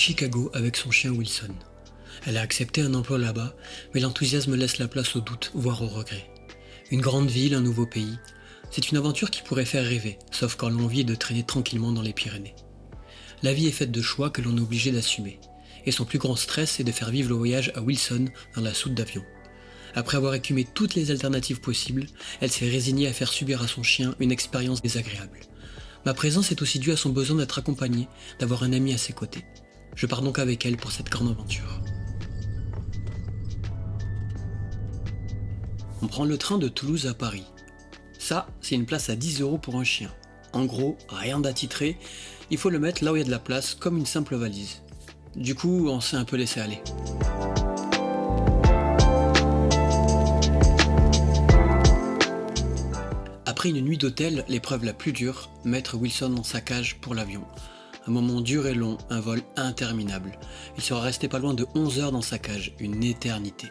Chicago avec son chien Wilson. Elle a accepté un emploi là-bas, mais l'enthousiasme laisse la place au doute, voire au regret. Une grande ville, un nouveau pays, c'est une aventure qui pourrait faire rêver, sauf quand l'envie est de traîner tranquillement dans les Pyrénées. La vie est faite de choix que l'on est obligé d'assumer, et son plus grand stress est de faire vivre le voyage à Wilson dans la soute d'avion. Après avoir écumé toutes les alternatives possibles, elle s'est résignée à faire subir à son chien une expérience désagréable. Ma présence est aussi due à son besoin d'être accompagnée, d'avoir un ami à ses côtés. Je pars donc avec elle pour cette grande aventure. On prend le train de Toulouse à Paris. Ça, c'est une place à 10 € pour un chien. En gros, rien d'attitré, il faut le mettre là où il y a de la place, comme une simple valise. Du coup, on s'est un peu laissé aller. Après une nuit d'hôtel, l'épreuve la plus dure, mettre Wilson dans sa cage pour l'avion. Un moment dur et long, un vol interminable. Il sera resté pas loin de 11 heures dans sa cage, une éternité.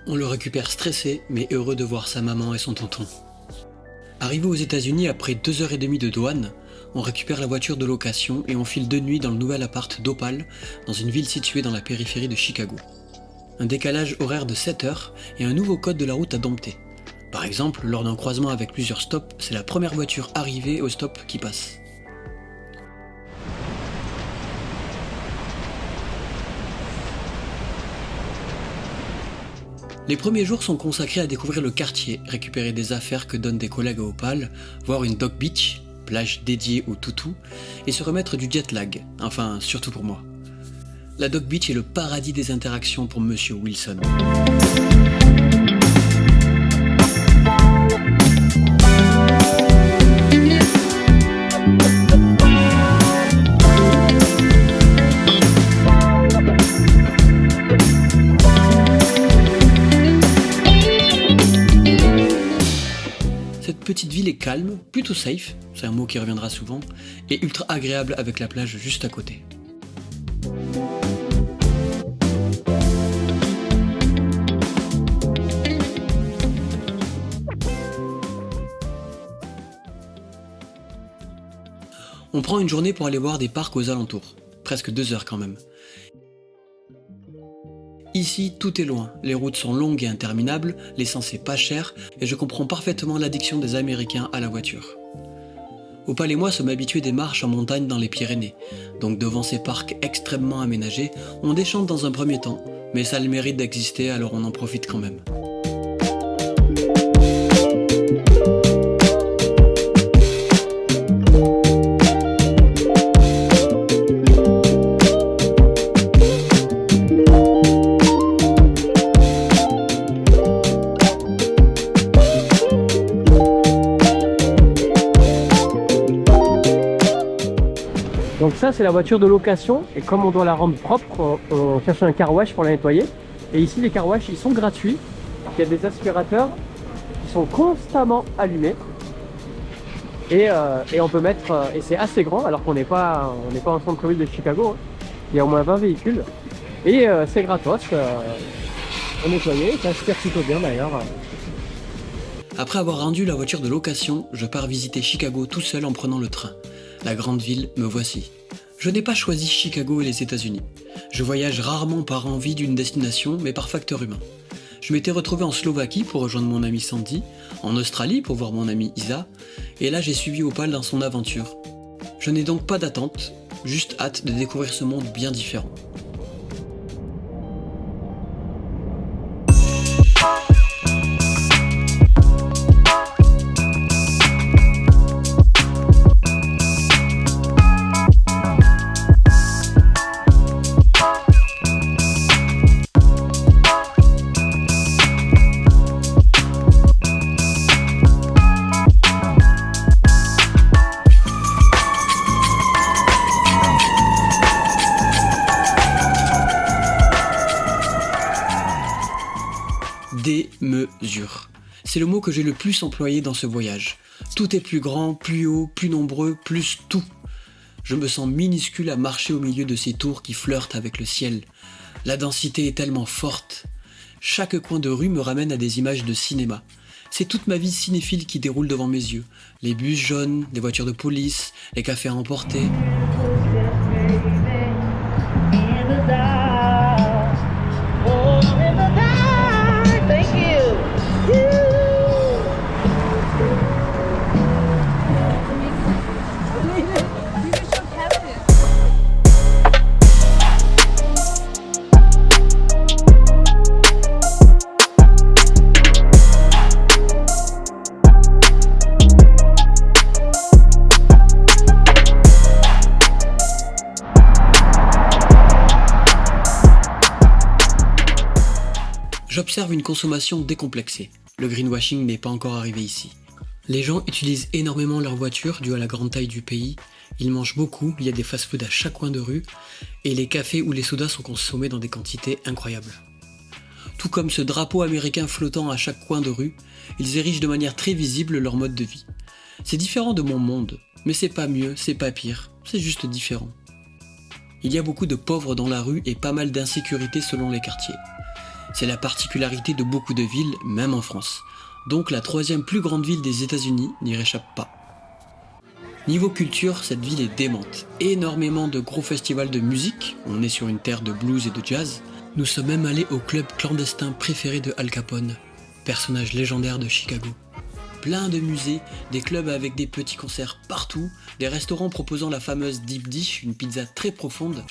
On le récupère stressé, mais heureux de voir sa maman et son tonton. Arrivé aux États-Unis après 2h30 de douane, on récupère la voiture de location et on file 2 nuits dans le nouvel appart d'Opal, dans une ville située dans la périphérie de Chicago. Un décalage horaire de 7 heures et un nouveau code de la route à dompter. Par exemple, lors d'un croisement avec plusieurs stops, c'est la première voiture arrivée au stop qui passe. Les premiers jours sont consacrés à découvrir le quartier, récupérer des affaires que donnent des collègues à Opal, voir une dog beach, plage dédiée aux toutous, et se remettre du jet lag, enfin surtout pour moi. La dog beach est le paradis des interactions pour Monsieur Wilson. Cette petite ville est calme, plutôt safe, c'est un mot qui reviendra souvent, et ultra agréable avec la plage juste à côté. On prend une journée pour aller voir des parcs aux alentours, presque 2 heures quand même. Ici, tout est loin, les routes sont longues et interminables, l'essence est pas chère, et je comprends parfaitement l'addiction des Américains à la voiture. Opal et moi sommes habitués des marches en montagne dans les Pyrénées, donc devant ces parcs extrêmement aménagés, on déchante dans un premier temps, mais ça a le mérite d'exister alors on en profite quand même. Donc ça c'est la voiture de location et comme on doit la rendre propre, on cherche un car wash pour la nettoyer. Et ici les car wash ils sont gratuits. Il y a des aspirateurs qui sont constamment allumés. Et on peut mettre, et c'est assez grand alors qu'on n'est pas en centre-ville de Chicago. Hein. Il y a au moins 20 véhicules. Et c'est gratos pour nettoyer, ça aspire plutôt bien d'ailleurs. Après avoir rendu la voiture de location, je pars visiter Chicago tout seul en prenant le train. La grande ville, me voici. Je n'ai pas choisi Chicago et les États-Unis. Je voyage rarement par envie d'une destination, mais par facteur humain. Je m'étais retrouvé en Slovaquie pour rejoindre mon ami Sandy, en Australie pour voir mon ami Isa, et là j'ai suivi Opal dans son aventure. Je n'ai donc pas d'attente, juste hâte de découvrir ce monde bien différent. Démesure. C'est le mot que j'ai le plus employé dans ce voyage. Tout est plus grand, plus haut, plus nombreux, plus tout. Je me sens minuscule à marcher au milieu de ces tours qui flirtent avec le ciel. La densité est tellement forte. Chaque coin de rue me ramène à des images de cinéma. C'est toute ma vie cinéphile qui déroule devant mes yeux. Les bus jaunes, les voitures de police, les cafés à emporter. J'observe une consommation décomplexée. Le greenwashing n'est pas encore arrivé ici. Les gens utilisent énormément leur voiture dû à la grande taille du pays. Ils mangent beaucoup, il y a des fast-foods à chaque coin de rue, et les cafés ou les sodas sont consommés dans des quantités incroyables. Tout comme ce drapeau américain flottant à chaque coin de rue, ils érigent de manière très visible leur mode de vie. C'est différent de mon monde, mais c'est pas mieux, c'est pas pire, c'est juste différent. Il y a beaucoup de pauvres dans la rue et pas mal d'insécurité selon les quartiers. C'est la particularité de beaucoup de villes, même en France. Donc la troisième plus grande ville des États-Unis n'y réchappe pas. Niveau culture, cette ville est démente. Énormément de gros festivals de musique, on est sur une terre de blues et de jazz. Nous sommes même allés au club clandestin préféré de Al Capone, personnage légendaire de Chicago. Plein de musées, des clubs avec des petits concerts partout, des restaurants proposant la fameuse deep dish, une pizza très profonde.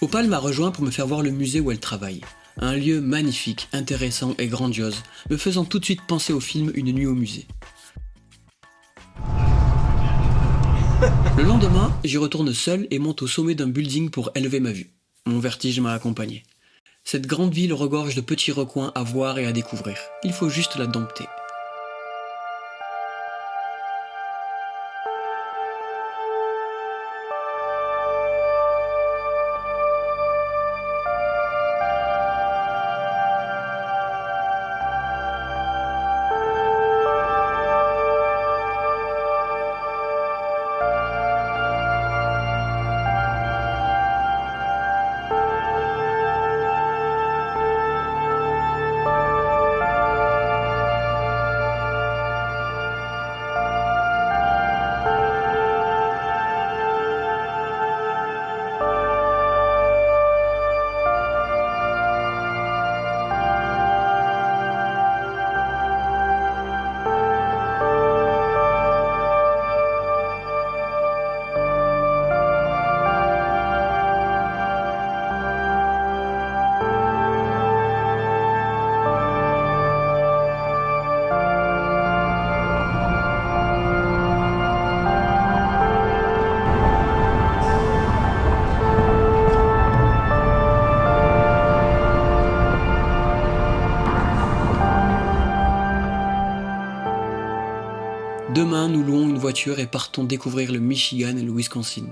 Opal m'a rejoint pour me faire voir le musée où elle travaille. Un lieu magnifique, intéressant et grandiose, me faisant tout de suite penser au film Une nuit au musée. Le lendemain, j'y retourne seul et monte au sommet d'un building pour élever ma vue. Mon vertige m'a accompagné. Cette grande ville regorge de petits recoins à voir et à découvrir. Il faut juste la dompter. Demain, nous louons une voiture et partons découvrir le Michigan et le Wisconsin.